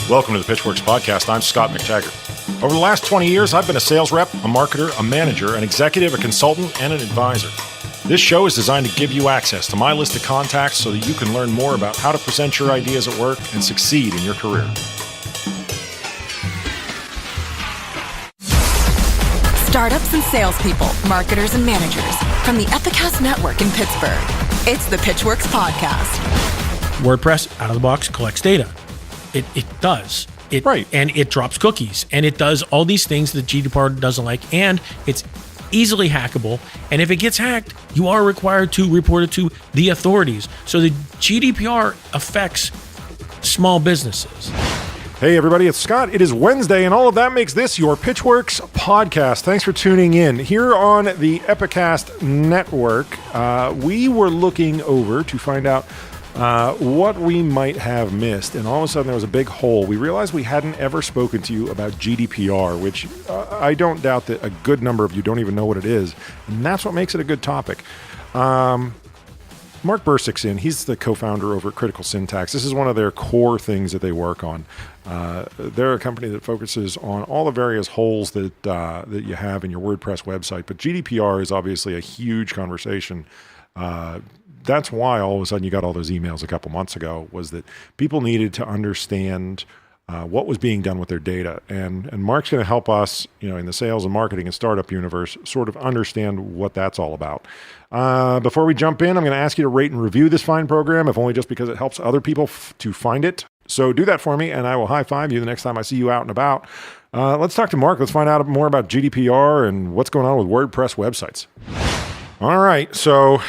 Welcome to the Pitchwerks podcast. I'm Scott McTaggart. Over the last 20 years, I've been a sales rep, a marketer, a manager, an executive, a consultant, and an advisor. This show is designed to give you access to my list of contacts so that you can learn more about how to present your ideas at work and succeed in your career. Startups and salespeople, marketers and managers from the Epicast Network in Pittsburgh. It's the Pitchwerks podcast. WordPress out of the box collects data. It does. Right. And it drops cookies. And it does all these things that GDPR doesn't like. And it's easily hackable. And if it gets hacked, you are required to report it to the authorities. So the GDPR affects small businesses. Hey everybody, it's Scott. It is Wednesday, and all of that makes this your Pitchwerks podcast. Thanks for tuning in. Here on the Epicast Network, we were looking over to find out what we might have missed, and all of a sudden there was a big hole. We realized we hadn't ever spoken to you about GDPR, which I don't doubt that a good number of you don't even know what it is, and that's what makes it a good topic. Mark Bursic's in. He's the co-founder over at Critical Syntax. This is one of their core things that they work on. They're a company that focuses on all the various holes that you have in your WordPress website, but GDPR is obviously a huge conversation. That's why all of a sudden you got all those emails a couple months ago, was that people needed to understand what was being done with their data. And Mark's going to help us, in the sales and marketing and startup universe, sort of understand what that's all about. Before we jump in, I'm going to ask you to rate and review this fine program, if only just because it helps other people to find it. So do that for me, and I will high-five you the next time I see you out and about. Let's talk to Mark. Let's find out more about GDPR and what's going on with WordPress websites. All right, so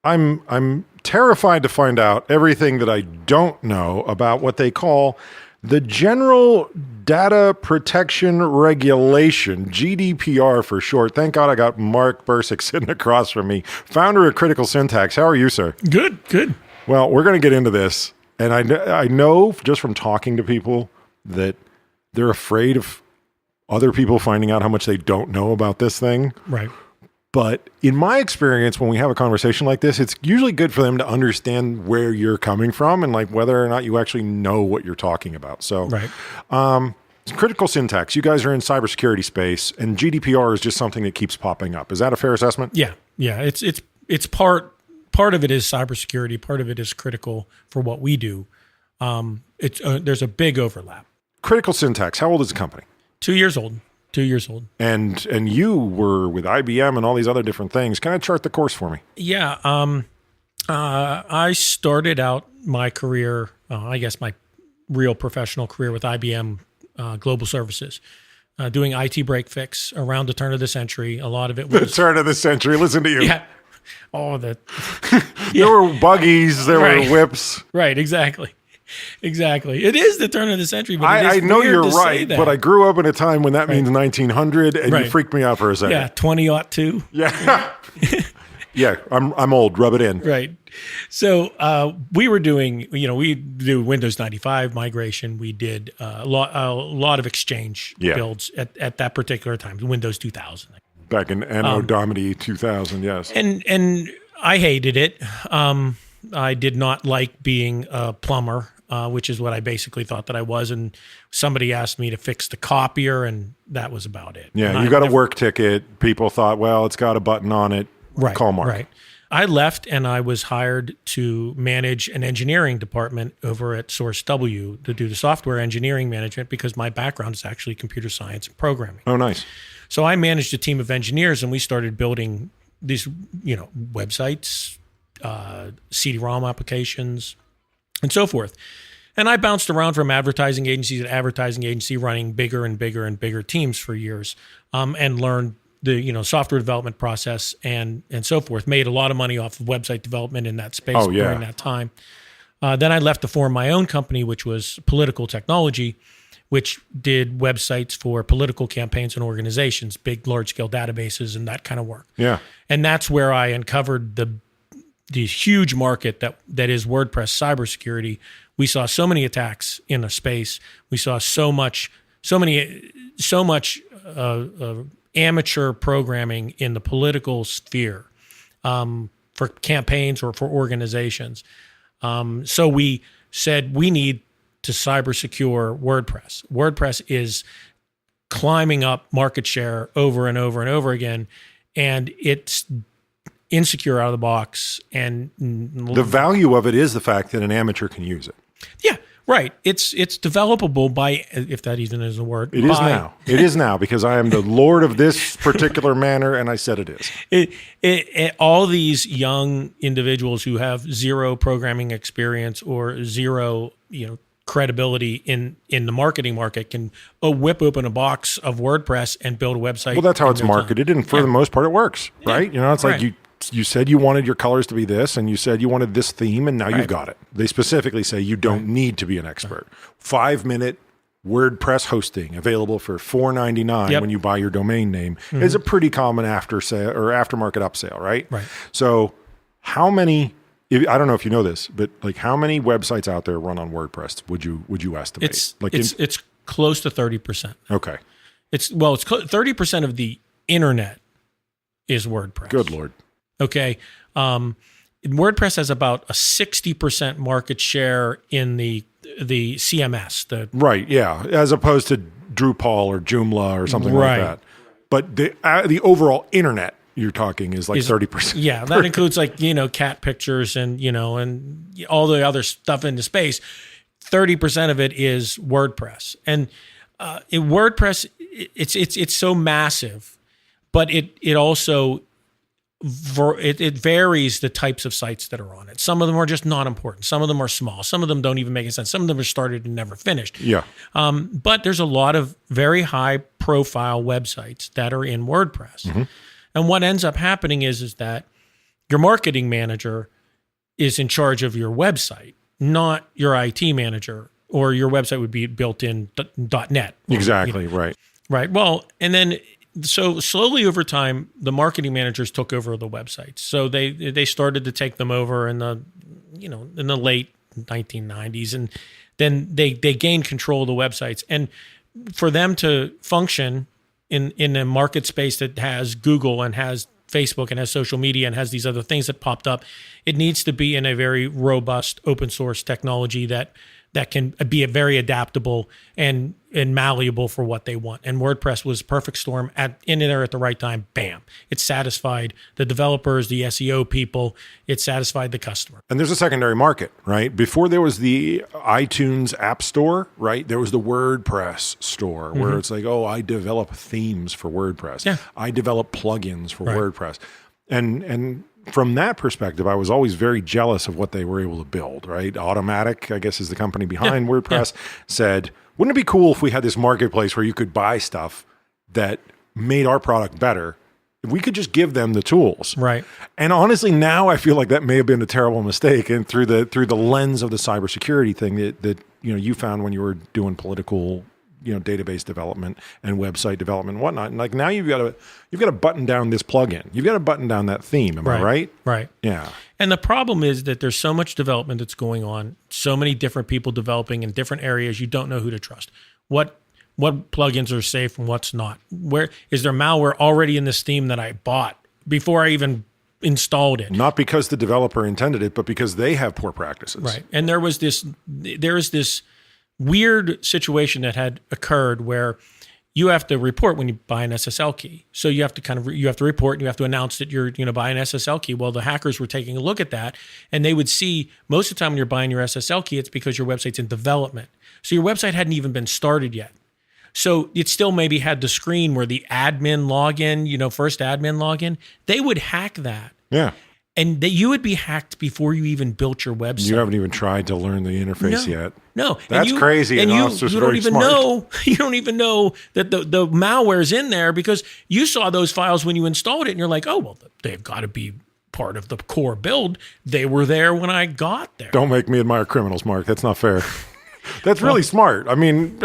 I'm terrified to find out everything that I don't know about what they call the General Data Protection Regulation, GDPR for short. Thank God I got Mark Bursic sitting across from me, founder of Critical Syntax. How are you, sir? Good. Well, we're going to get into this. And I know just from talking to people that they're afraid of other people finding out how much they don't know about this thing. Right. But in my experience, when we have a conversation like this, it's usually good for them to understand where you're coming from and like whether or not you actually know what you're talking about. So, right. Critical Syntax, you guys are in cybersecurity space, and GDPR is just something that keeps popping up. Is that a fair assessment? Yeah. It's part of it is cybersecurity. Part of it is critical for what we do. There's a big overlap. Critical Syntax, how old is the company? 2 years old. 2 years old. And you were with IBM and all these other different things. Kind of chart the course for me. Yeah. I started out my career, I guess my real professional career, with IBM Global Services, doing IT break fix around the turn of the century. A lot of it was... The turn of the century. Listen to you. Yeah. Oh, There were buggies. There were whips. Right. Exactly. It is the turn of the century, but I know you're right, but I grew up in a time when that means 1900, and you freaked me out for a second. Yeah, 2002. Yeah. Yeah, I'm old. Rub it in. Right. So we were doing, we do Windows 95 migration. We did a lot of Exchange builds at that particular time, Windows 2000. Back in Anno Domini 2000, yes. And I hated it. I did not like being a plumber, which is what I basically thought that I was. And somebody asked me to fix the copier, and that was about it. Yeah, you got a work ticket. People thought, well, it's got a button on it. Right, call Mark. Right. I left, and I was hired to manage an engineering department over at SourceW to do the software engineering management, because my background is actually computer science and programming. Oh, nice. So I managed a team of engineers, and we started building these, websites, CD-ROM applications, and so forth. And I bounced around from advertising agency to advertising agency, running bigger and bigger and bigger teams for years, and learned the software development process and so forth. Made a lot of money off of website development in that space during that time. Then I left to form my own company, which was Political Technology, which did websites for political campaigns and organizations, big, large-scale databases and that kind of work. Yeah. And that's where I uncovered the huge market that is WordPress cybersecurity. We saw so many attacks in the space. We saw so much amateur programming in the political sphere for campaigns or for organizations. So we said we need to cyber secure WordPress. WordPress is climbing up market share over and over and over again, and it's insecure out of the box. And the value of it is the fact that an amateur can use it. Yeah, right. It's developable by, if that even is a word. It is now. It is now, because I am the lord of this particular manor, and I said it is. All these young individuals who have zero programming experience or zero, credibility in the marketing market can whip open a box of WordPress and build a website. Well, that's how it's marketed, and for the most part, it works, right? It's right. like you said you wanted your colors to be this, and you said you wanted this theme, and now Right. you've got it. They specifically say you don't need to be an expert. 5-minute WordPress hosting available for $4.99 Yep. when you buy your domain name is a pretty common aftermarket upsale, right? Right. So how many? I don't know if you know this, but like how many websites out there run on WordPress? Would you estimate? It's close to 30%. Okay. It's 30% of the internet is WordPress. Good Lord. Okay. WordPress has about a 60% market share in the CMS. Right, yeah, as opposed to Drupal or Joomla or something Right. like that. But the overall internet you're talking is like 30%. Yeah, that includes cat pictures and and all the other stuff in the space. 30% of it is WordPress, and in WordPress, it's so massive, but it also it varies the types of sites that are on it. Some of them are just not important. Some of them are small. Some of them don't even make any sense. Some of them are started and never finished. Yeah. But there's a lot of very high profile websites that are in WordPress. Mm-hmm. And what ends up happening is that your marketing manager is in charge of your website, not your IT manager, or your website would be built in .NET. Exactly, right. Right. Well, and then so slowly over time, the marketing managers took over the websites. So they started to take them over in the late 1990s, and then they gained control of the websites. And for them to function in a market space that has Google and has Facebook and has social media and has these other things that popped up, it needs to be in a very robust open source technology that can be very adaptable and malleable for what they want. And WordPress was a perfect storm in there at the right time. Bam. It satisfied the developers, the SEO people. It satisfied the customer. And there's a secondary market, right? Before there was the iTunes App Store, right? There was the WordPress store where it's like, oh, I develop themes for WordPress. Yeah. I develop plugins for WordPress. And from that perspective, I was always very jealous of what they were able to build, right? Automatic, I guess, is the company behind WordPress, said, wouldn't it be cool if we had this marketplace where you could buy stuff that made our product better? If we could just give them the tools. Right. And honestly, now I feel like that may have been a terrible mistake. And through the lens of the cybersecurity thing that you found when you were doing political database development and website development and whatnot. And like now you've got to button down this plugin. You've got to button down that theme. Am I right? Right. Yeah. And the problem is that there's so much development that's going on, so many different people developing in different areas. You don't know who to trust. What plugins are safe and what's not? Where is there malware already in this theme that I bought before I even installed it? Not because the developer intended it, but because they have poor practices. Right. And there is this weird situation that had occurred where you have to report when you buy an SSL key. So you have to report and you have to announce that you're buy an SSL key. Well, the hackers were taking a look at that, and they would see most of the time when you're buying your SSL key, it's because your website's in development. So your website hadn't even been started yet. So it still maybe had the screen where the admin login, first admin login, they would hack that. Yeah. And you would be hacked before you even built your website. You haven't even tried to learn the interface yet. No, that's crazy. And you don't even smart. know. You don't even know that the malware's in there because you saw those files when you installed it, and you're like, oh well, they've got to be part of the core build. They were there when I got there. Don't make me admire criminals, Mark. That's not fair. That's really smart. I mean,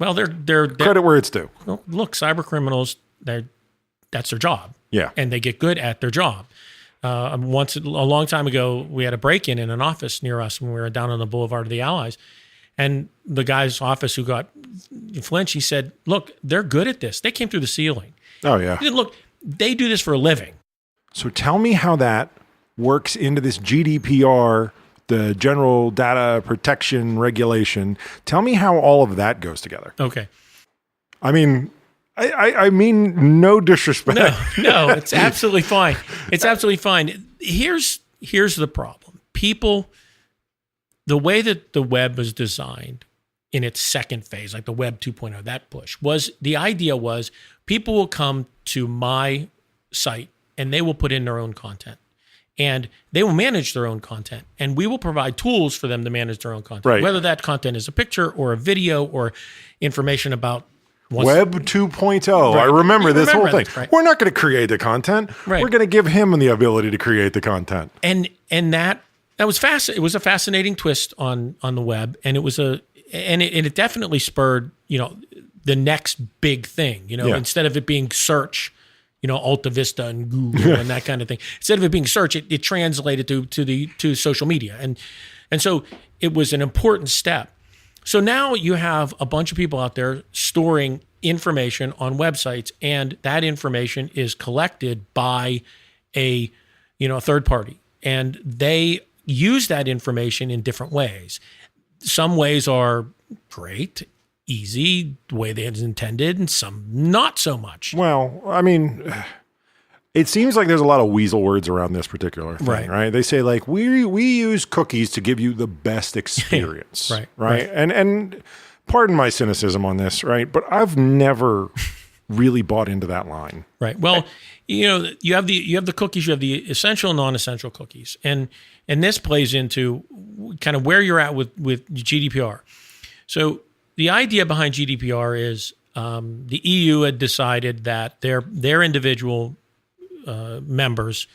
well, they're credit where it's due. Well, look, cyber criminals, that's their job. Yeah, and they get good at their job. A long time ago, we had a break-in in an office near us when we were down on the Boulevard of the Allies. And the guy's office who got flinched, he said, look, they're good at this. They came through the ceiling. Oh, yeah. He said, look, they do this for a living. So tell me how that works into this GDPR the general data protection regulation. Tell me how all of that goes together. Okay. I mean, I mean no disrespect. No, it's absolutely fine. It's absolutely fine. Here's the problem. People, the way that the web was designed in its second phase, like the web 2.0, that push, the idea was people will come to my site and they will put in their own content. And they will manage their own content. And we will provide tools for them to manage their own content. Right. Whether that content is a picture or a video or information about Web 2.0. Right. I remember this whole thing. That, right. We're not going to create the content. Right. We're going to give him the ability to create the content. And that was fast. It was a fascinating twist on the web, and it definitely spurred the next big thing. Instead of it being search, Alta Vista and Google and that kind of thing. Instead of it being search, it translated to social media, and so it was an important step. So now you have a bunch of people out there storing information on websites, and that information is collected by a third party, and they use that information in different ways. Some ways are great, easy, the way they intended, and some not so much. Well, I mean, it seems like there's a lot of weasel words around this particular thing, right? They say like we use cookies to give you the best experience, right? And pardon my cynicism on this, right? But I've never really bought into that line. Right. Well, you have the cookies, you have the essential and non-essential cookies. And this plays into kind of where you're at with GDPR. So the idea behind GDPR is the EU had decided that their individual members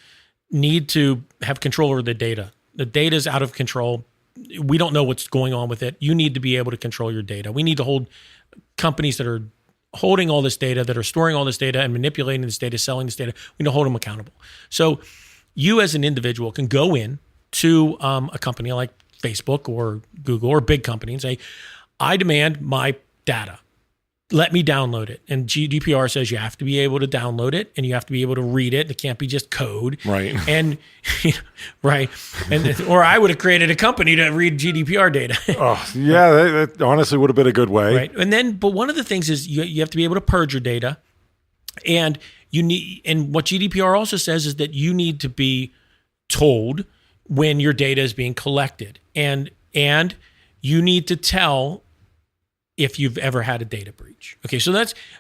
need to have control over the data. The data is out of control. We don't know what's going on with it. You need to be able to control your data. We need to hold companies that are holding all this data, that are storing all this data and manipulating this data, selling this data. We need to hold them accountable. So you as an individual can go in to a company like Facebook or Google or big company and say, I demand my data. Let me download it. And GDPR says you have to be able to download it and you have to be able to read it. It can't be just code. Right. And right. And or I would have created a company to read GDPR data. Oh, yeah, that honestly would have been a good way. Right. And then, but one of the things is you have to be able to purge your data. And and what GDPR also says is that you need to be told when your data is being collected. And you need to tell if you've ever had a data breach. Okay, so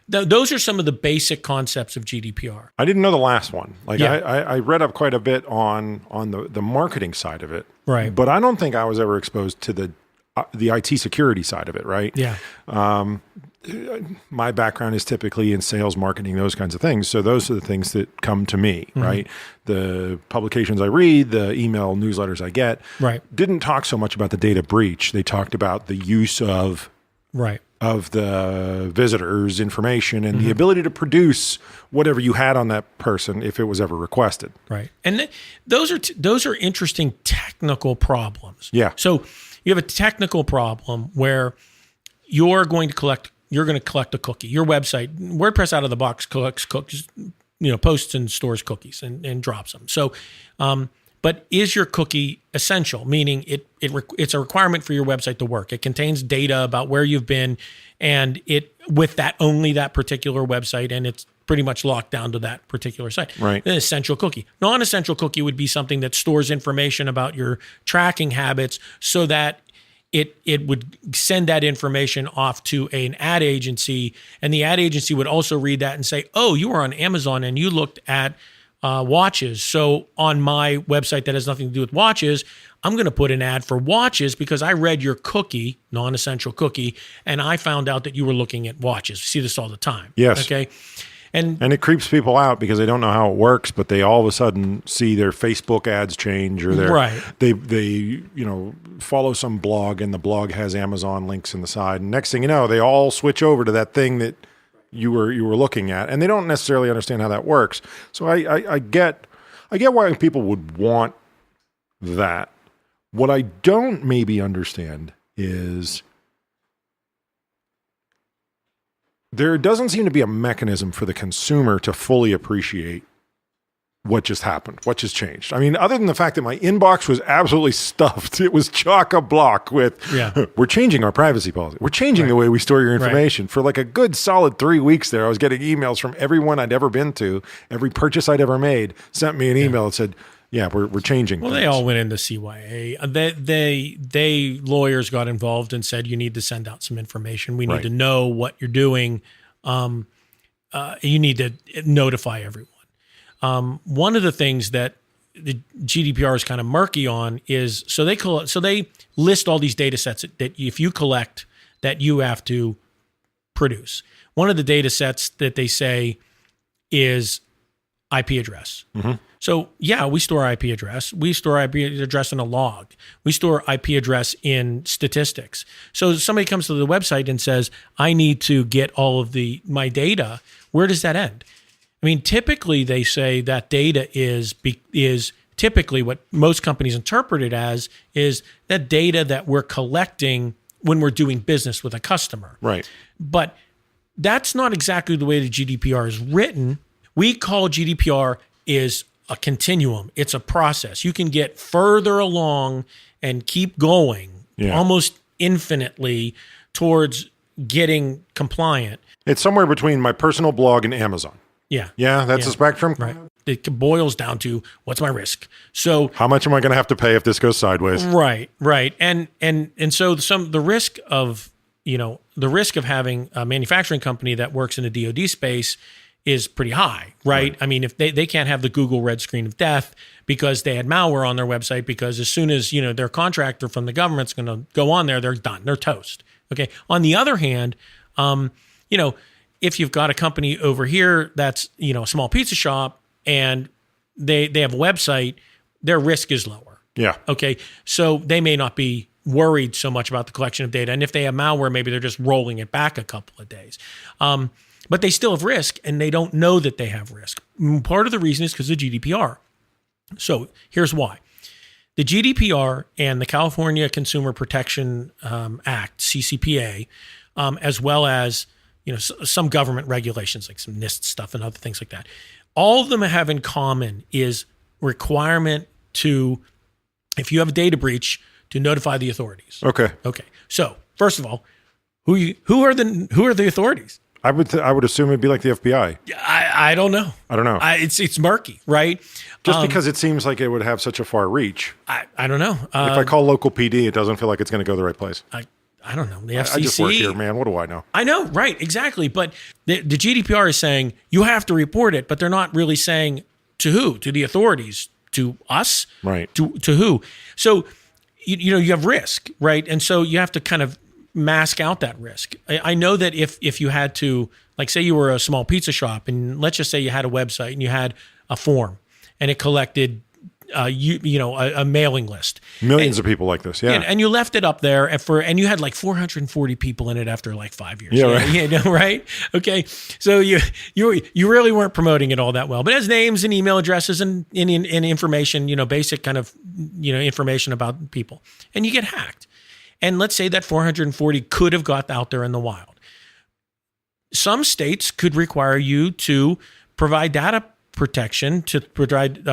those are some of the basic concepts of GDPR. I didn't know the last one. Like Yeah. I read up quite a bit on the marketing side of it. Right. But I don't think I was ever exposed to the IT security side of it, right? Yeah. My background is typically in sales, marketing, those kinds of things. So those are the things that come to me, right? The publications I read, the email newsletters I get, Right. didn't talk so much about the data breach. They talked about the use of the visitor's information and the ability to produce whatever you had on that person if it was ever requested. Right. And those are interesting technical problems. Yeah. So you have a technical problem where you're going to collect a cookie. Your website, WordPress out of the box collects cookies, posts and stores cookies and drops them. So, but is your cookie essential? Meaning it's a requirement for your website to work. It contains data about where you've been and only that particular website, and it's pretty much locked down to that particular site. Right. An essential cookie. Non-essential cookie would be something that stores information about your tracking habits so that it would send that information off to an ad agency, and the ad agency would also read that and say, oh, you were on Amazon and you looked at watches. So on my website that has nothing to do with watches, I'm going to put an ad for watches because I read your cookie, non-essential cookie, and I found out that you were looking at watches. We see this all the time. Yes. Okay. And it creeps people out because they don't know how it works, but they all of a sudden see their Facebook ads change or they follow some blog and the blog has Amazon links in the side. And next thing you know, they all switch over to that thing that you were looking at, and they don't necessarily understand how that works. So I get why people would want that. What I don't maybe understand is there doesn't seem to be a mechanism for the consumer to fully appreciate what just happened, what just changed. I mean, other than the fact that my inbox was absolutely stuffed, it was chock-a-block with, we're changing our privacy policy. We're changing the way we store your information. For like a good solid 3 weeks there, I was getting emails from everyone I'd ever been to, every purchase I'd ever made, sent me an email that said, we're changing things. They all went into CYA. They lawyers got involved and said, you need to send out some information. We need to know what you're doing. You need to notify everyone. One of the things that the GDPR is kind of murky on is so they list all these data sets that if you collect that you have to produce. One of the data sets that they say is IP address. Mm-hmm. So we store IP address. We store IP address in a log. We store IP address in statistics. So somebody comes to the website and says, I need to get all of my data. Where does that end? I mean, typically they say that data is typically what most companies interpret it as is that data that we're collecting when we're doing business with a customer. Right. But that's not exactly the way the GDPR is written. We call GDPR is a continuum. It's a process. You can get further along and keep going almost infinitely towards getting compliant. It's somewhere between my personal blog and Amazon. Yeah. Yeah, that's a spectrum. Right. It boils down to what's my risk. So how much am I going to have to pay if this goes sideways? Right. And so the risk of having a manufacturing company that works in a DoD space is pretty high, right? I mean, if they can't have the Google red screen of death because they had malware on their website, because as soon as their contractor from the government's going to go on there, they're done, they're toast. Okay. On the other hand, if you've got a company over here that's, a small pizza shop and they have a website, their risk is lower. Yeah. Okay. So they may not be worried so much about the collection of data. And if they have malware, maybe they're just rolling it back a couple of days. But they still have risk and they don't know that they have risk. Part of the reason is because of GDPR. So here's why. The GDPR and the California Consumer Protection Act, CCPA, as well as some government regulations like some NIST stuff and other things like that. All of them have in common is requirement to, if you have a data breach, to notify the authorities. Okay. So first of all, who are the authorities? I would assume it'd be like the FBI. I don't know. It's murky, right? Just because it seems like it would have such a far reach. I don't know. If I call local PD, it doesn't feel like it's going to go the right place. I don't know. The FCC. I just work here, man. What do I know? I know, right? Exactly. But the GDPR is saying you have to report it, but they're not really saying to who? To the authorities? To us? Right. To who? So you have risk, right? And so you have to kind of mask out that risk. I know that if you had to, like, say you were a small pizza shop, and let's just say you had a website and you had a form, and it collected a mailing list. Millions of people like this, yeah. And you left it up there and you had like 440 people in it after like 5 years. Yeah, right. Right? Okay. So you really weren't promoting it all that well. But it has names and email addresses and information, basic kind of, information about people. And you get hacked. And let's say that 440 could have got out there in the wild. Some states could require you to provide data protection, to provide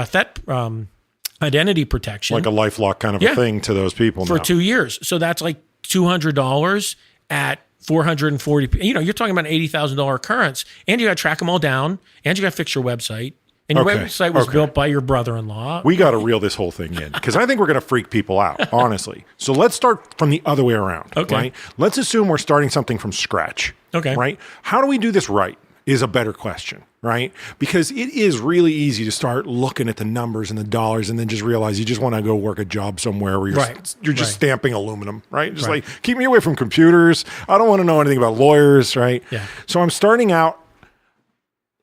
identity protection. Like a LifeLock kind of a thing to those people for now. 2 years. So that's like $200 at 440. You're talking about an $80,000 occurrence, and you got to track them all down, and you got to fix your website. And your website was built by your brother-in-law. We got to reel this whole thing in because I think we're going to freak people out, honestly. So let's start from the other way around, right? Let's assume we're starting something from scratch, right? How do we do this right is a better question, right? Because it is really easy to start looking at the numbers and the dollars and then just realize you just want to go work a job somewhere where you're just stamping aluminum, right? Just like, keep me away from computers. I don't want to know anything about lawyers, right? Yeah. So I'm starting out.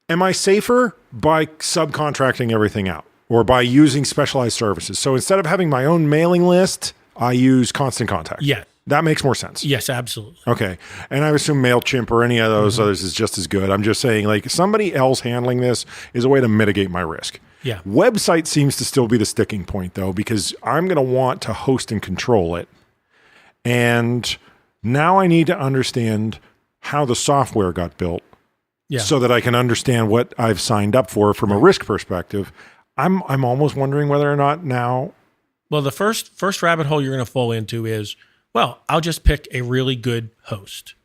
Am I safer by subcontracting everything out or by using specialized services? So instead of having my own mailing list, I use Constant Contact. Yeah. That makes more sense. Yes, absolutely. Okay. And I assume MailChimp or any of those others is just as good. I'm just saying, like, somebody else handling this is a way to mitigate my risk. Yeah. Website seems to still be the sticking point, though, because I'm going to want to host and control it. And now I need to understand how the software got built so that I can understand what I've signed up for from a risk perspective. I'm almost wondering whether or not now. Well, the first rabbit hole you're going to fall into is, well, I'll just pick a really good host.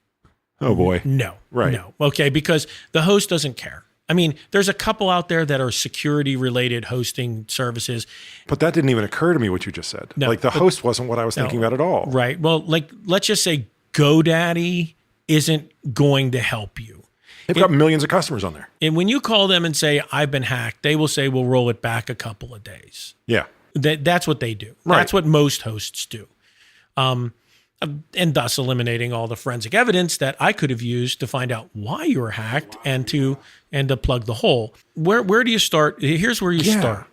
Oh boy. No. Right. No. Okay, because the host doesn't care. I mean, there's a couple out there that are security-related hosting services. But that didn't even occur to me, what you just said. No, like the host wasn't what I was thinking about at all. Right. Well, like, let's just say GoDaddy isn't going to help you. They've got millions of customers on there. And when you call them and say, I've been hacked, they will say, we'll roll it back a couple of days. Yeah. That's what they do. Right. That's what most hosts do. And thus eliminating all the forensic evidence that I could have used to find out why you were hacked and to plug the hole. Where do you start? Here's where you start.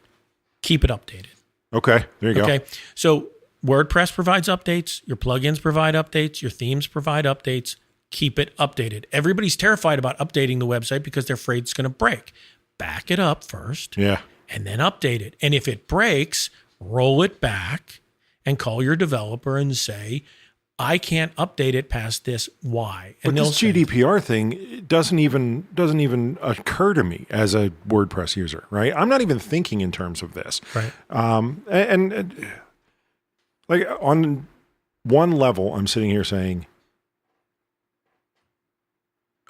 Keep it updated. Okay, there you go. Okay, so WordPress provides updates. Your plugins provide updates. Your themes provide updates. Keep it updated. Everybody's terrified about updating the website because they're afraid it's going to break. Back it up first. Yeah. And then update it. And if it breaks, roll it back and call your developer and say, I can't update it past this. Why? And But this GDPR thing doesn't even occur to me as a WordPress user, right? I'm not even thinking in terms of this. Right. And like on one level, I'm sitting here saying,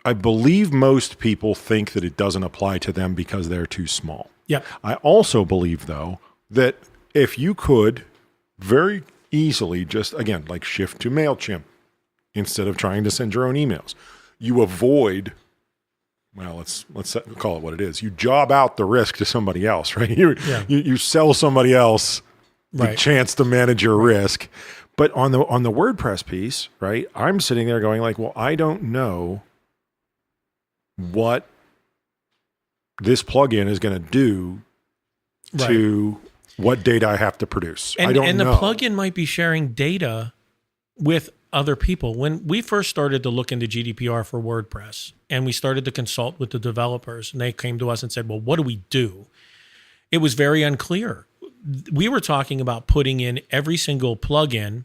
I believe most people think that it doesn't apply to them because they're too small. Yeah. I also believe, though, that if you could very easily just, again, like shift to MailChimp instead of trying to send your own emails, you avoid, well, let's call it what it is. You job out the risk to somebody else, right? You sell somebody else the chance to manage your risk. But on the WordPress piece, right, I'm sitting there going like, well, I don't know what this plugin is going to do to what data I have to produce. I don't know. And the plugin might be sharing data with other people. When we first started to look into GDPR for WordPress and we started to consult with the developers and they came to us and said, well, what do we do? It was very unclear. We were talking about putting in every single plugin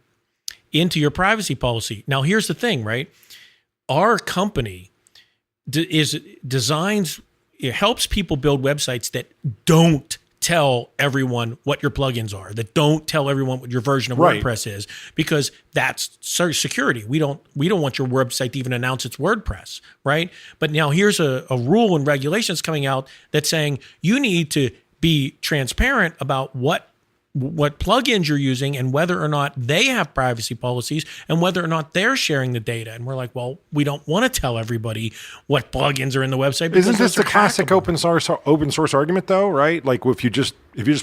into your privacy policy. Now, here's the thing, right? Our company it helps people build websites that don't tell everyone what your plugins are, that don't tell everyone what your version of WordPress is, because that's security. We don't want your website to even announce it's WordPress, right? But now here's a rule and regulations coming out that's saying you need to be transparent about what plugins you're using and whether or not they have privacy policies and whether or not they're sharing the data. And we're like, well, we don't want to tell everybody what plugins are in the website. Isn't this the classic open source argument though, right? Like if you just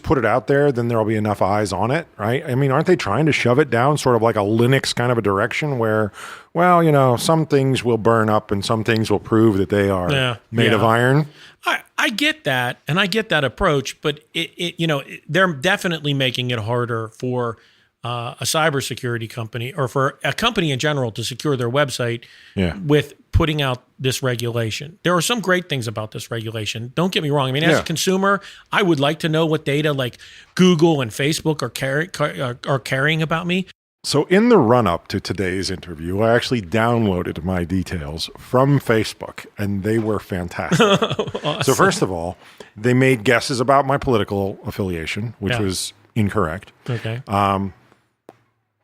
put it out there, then there'll be enough eyes on it, right? I mean, aren't they trying to shove it down sort of like a Linux kind of a direction where, well, some things will burn up and some things will prove that they are made of iron? I get that, and I get that approach, but they're definitely making it harder for a cybersecurity company or for a company in general to secure their website with putting out this regulation. There are some great things about this regulation. Don't get me wrong. I mean, as a consumer, I would like to know what data like Google and Facebook are carrying about me. So in the run-up to today's interview, I actually downloaded my details from Facebook, and they were fantastic. Awesome. So first of all, they made guesses about my political affiliation, which was incorrect. Okay.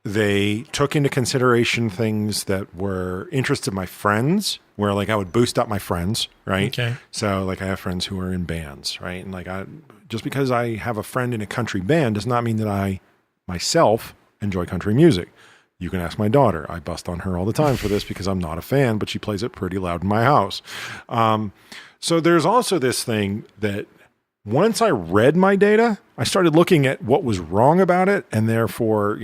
They took into consideration things that were interests of my friends, where like I would boost up my friends, right? Okay. So like I have friends who are in bands, right? And like just because I have a friend in a country band does not mean that I myself enjoy country music. You can ask my daughter. I bust on her all the time for this because I'm not a fan, but she plays it pretty loud in my house. So there's also this thing that once I read my data, I started looking at what was wrong about it, and therefore,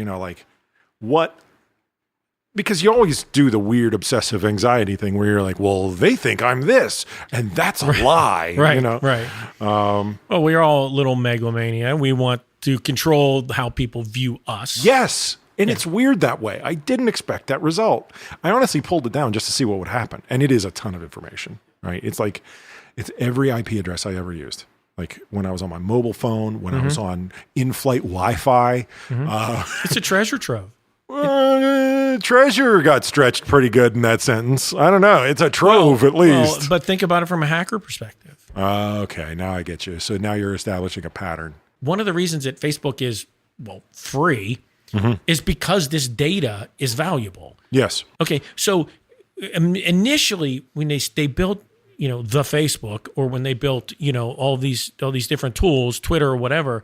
because you always do the weird obsessive anxiety thing where you're like, well, they think I'm this, and that's a lie. Right. Well, we're all a little megalomania. We want to control how people view us. Yes. And it's weird that way. I didn't expect that result. I honestly pulled it down just to see what would happen. And it is a ton of information, right? It's every IP address I ever used. Like when I was on my mobile phone, when I was on in-flight Wi-Fi. It's a treasure trove. the treasurer got stretched pretty good in that sentence. I don't know. It's a trove at least. But think about it from a hacker perspective. Okay, now I get you. So now you're establishing a pattern. One of the reasons that Facebook is, free is because this data is valuable. Yes. Okay, so initially when they built, the Facebook, or when they built, all these different tools, Twitter or whatever,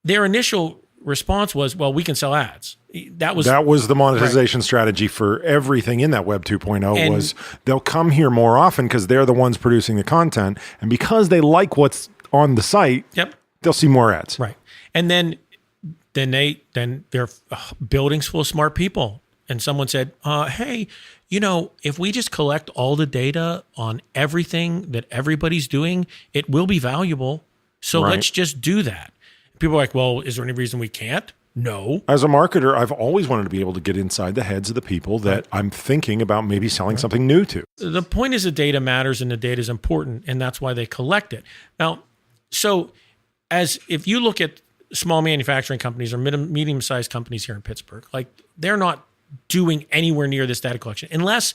their initial response was, well, we can sell ads. That was the monetization strategy for everything in that Web 2.0 was they'll come here more often because they're the ones producing the content. And because they like what's on the site, they'll see more ads. Right. And then they're buildings full of smart people. And someone said, hey, if we just collect all the data on everything that everybody's doing, it will be valuable. So let's just do that. People are like, well, is there any reason we can't? No. As a marketer, I've always wanted to be able to get inside the heads of the people that I'm thinking about maybe selling something new to. The point is the data matters and the data is important, and that's why they collect it. Now, so if you look at small manufacturing companies or medium-sized companies here in Pittsburgh, like they're not doing anywhere near this data collection unless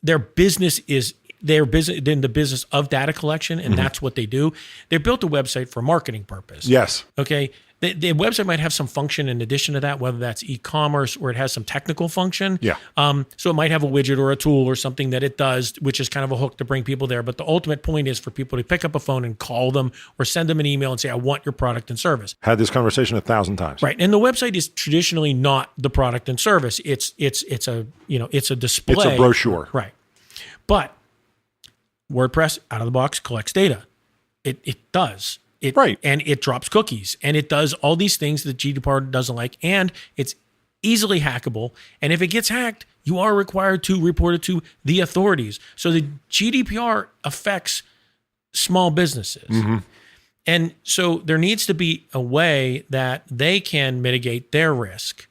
their business is in the business of data collection, and that's what they do. They built a website for marketing purpose. Yes. Okay. The website might have some function in addition to that, whether that's e-commerce or it has some technical function. Yeah. So it might have a widget or a tool or something that it does, which is kind of a hook to bring people there. But the ultimate point is for people to pick up a phone and call them or send them an email and say, I want your product and service. Had this conversation 1,000 times. Right. And the website is traditionally not the product and service. It's a display. It's a brochure. Right. But WordPress out of the box collects data. It does. And it drops cookies, and it does all these things that GDPR doesn't like, and it's easily hackable. And if it gets hacked, you are required to report it to the authorities. So the GDPR affects small businesses. And so there needs to be a way that they can mitigate their risk.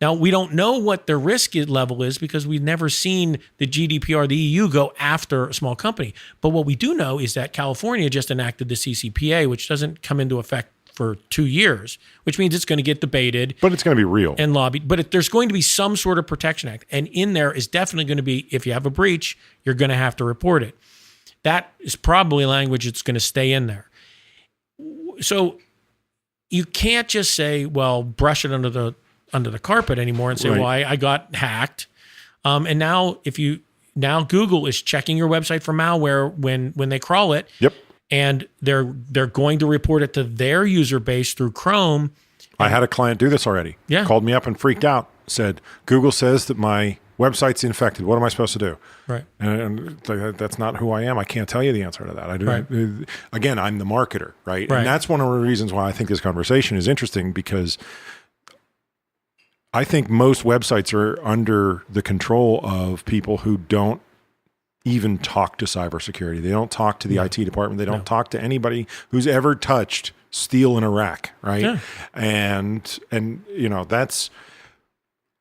Now, we don't know what the risk level is because we've never seen the GDPR, the EU, go after a small company. But what we do know is that California just enacted the CCPA, which doesn't come into effect for 2 years, which means it's going to get debated. But it's going to be real. And lobbied. But there's going to be some sort of protection act. And in there is definitely going to be, if you have a breach, you're going to have to report it. That is probably language that's going to stay in there. So you can't just say, well, brush it under the carpet anymore and say, well, I got hacked. And now Google is checking your website for malware when they crawl it. Yep. And they're going to report it to their user base through Chrome. I had a client do this already. Yeah. Called me up and freaked out. Said, Google says that my website's infected. What am I supposed to do? Right. And that's not who I am. I can't tell you the answer to that. Again, I'm the marketer, right? And that's one of the reasons why I think this conversation is interesting, because I think most websites are under the control of people who don't even talk to cybersecurity. They don't talk to the IT department. They don't talk to anybody who's ever touched steel in a rack, right? Yeah. And that's...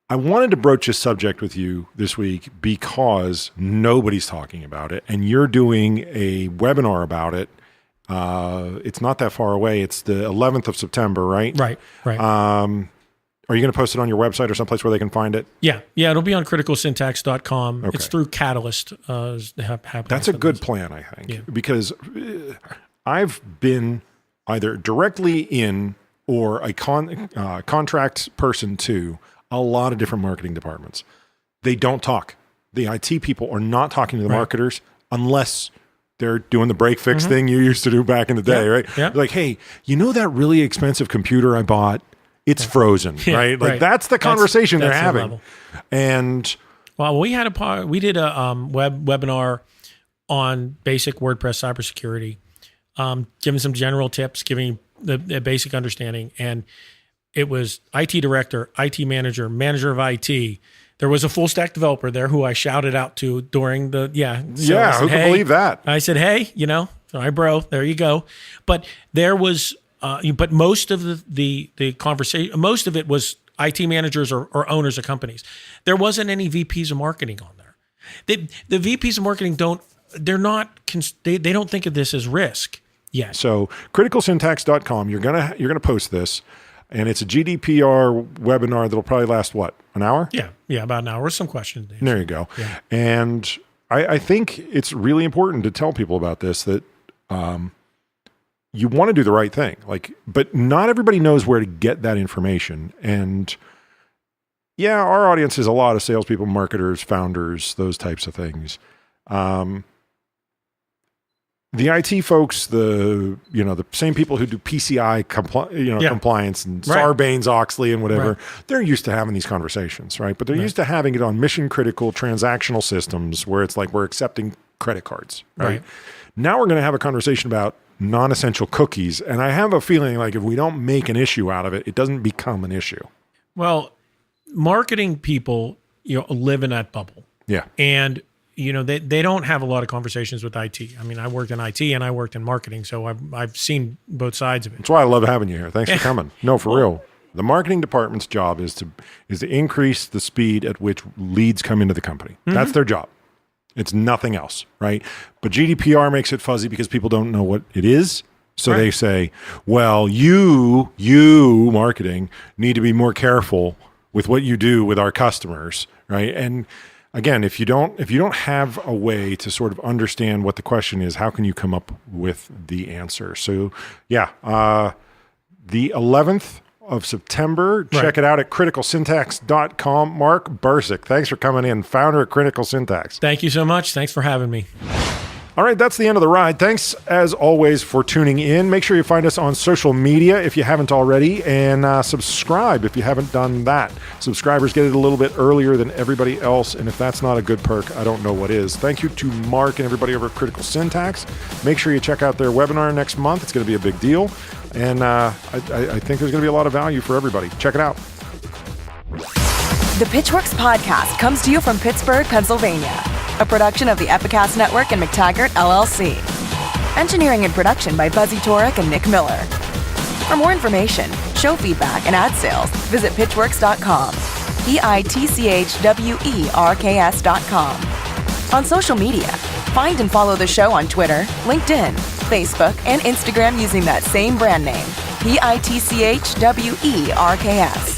I wanted to broach this subject with you this week because nobody's talking about it, and you're doing a webinar about it. It's not that far away. It's the 11th of September, right? Right. Are you going to post it on your website or someplace where they can find it? Yeah, it'll be on criticalsyntax.com. Okay. It's through Catalyst. That's a good plan, I think, because I've been either directly in or a contract person to a lot of different marketing departments. They don't talk. The IT people are not talking to the marketers unless they're doing the break fix thing you used to do back in the day, right? Yeah. Like, hey, you know that really expensive computer I bought? It's frozen, right? Like that's the conversation they're having. And we did a webinar on basic WordPress cybersecurity, giving some general tips, giving the basic understanding. And it was IT director, IT manager, manager of IT. There was a full stack developer there who I shouted out to during the who can believe that? I said, hey, sorry, bro, there you go. But there was. But most of the conversation, most of it was IT managers or owners of companies. There wasn't any VPs of marketing on there. The VPs of marketing don't think of this as risk yet. So criticalsyntax.com, you're gonna post this, and it's a GDPR webinar that'll probably last an hour? Yeah, about an hour with some questions. There you go. Yeah. And I think it's really important to tell people about this, that you want to do the right thing. But not everybody knows where to get that information. And yeah, our audience is a lot of salespeople, marketers, founders, those types of things. The IT folks, the same people who do PCI compliance and Sarbanes-Oxley and whatever, they're used to having these conversations, right? But they're used to having it on mission-critical transactional systems where it's like we're accepting credit cards, right? Now we're going to have a conversation about non-essential cookies, and I have a feeling like if we don't make an issue out of it, it doesn't become an issue. Well, marketing people, live in that bubble. Yeah. And they don't have a lot of conversations with IT. I mean, I worked in IT and I worked in marketing, so I've seen both sides of it. That's why I love having you here. Thanks for coming. No, for real. The marketing department's job is to increase the speed at which leads come into the company. Mm-hmm. That's their job. It's nothing else, right? But GDPR makes it fuzzy because people don't know what it is. So they say, well, you marketing need to be more careful with what you do with our customers, right? And again, if you don't have a way to sort of understand what the question is, how can you come up with the answer? So the 11th of September, check it out at criticalsyntax.com. Mark Bursic, thanks for coming in, founder of Critical Syntax. Thank you so much. Thanks for having me. All right, that's the end of the ride. Thanks, as always, for tuning in. Make sure you find us on social media if you haven't already, and subscribe if you haven't done that. Subscribers get it a little bit earlier than everybody else, and if that's not a good perk, I don't know what is. Thank you to Mark and everybody over at Critical Syntax. Make sure you check out their webinar next month. It's going to be a big deal, and I think there's going to be a lot of value for everybody. Check it out. The Pitchwerks podcast comes to you from Pittsburgh, Pennsylvania, a production of the Epicast Network and McTaggart, LLC. Engineering and production by Buzzy Torek and Nick Miller. For more information, show feedback, and ad sales, visit pitchwerks.com. Pitchwerks.com. On social media, find and follow the show on Twitter, LinkedIn, Facebook, and Instagram using that same brand name, Pitchwerks.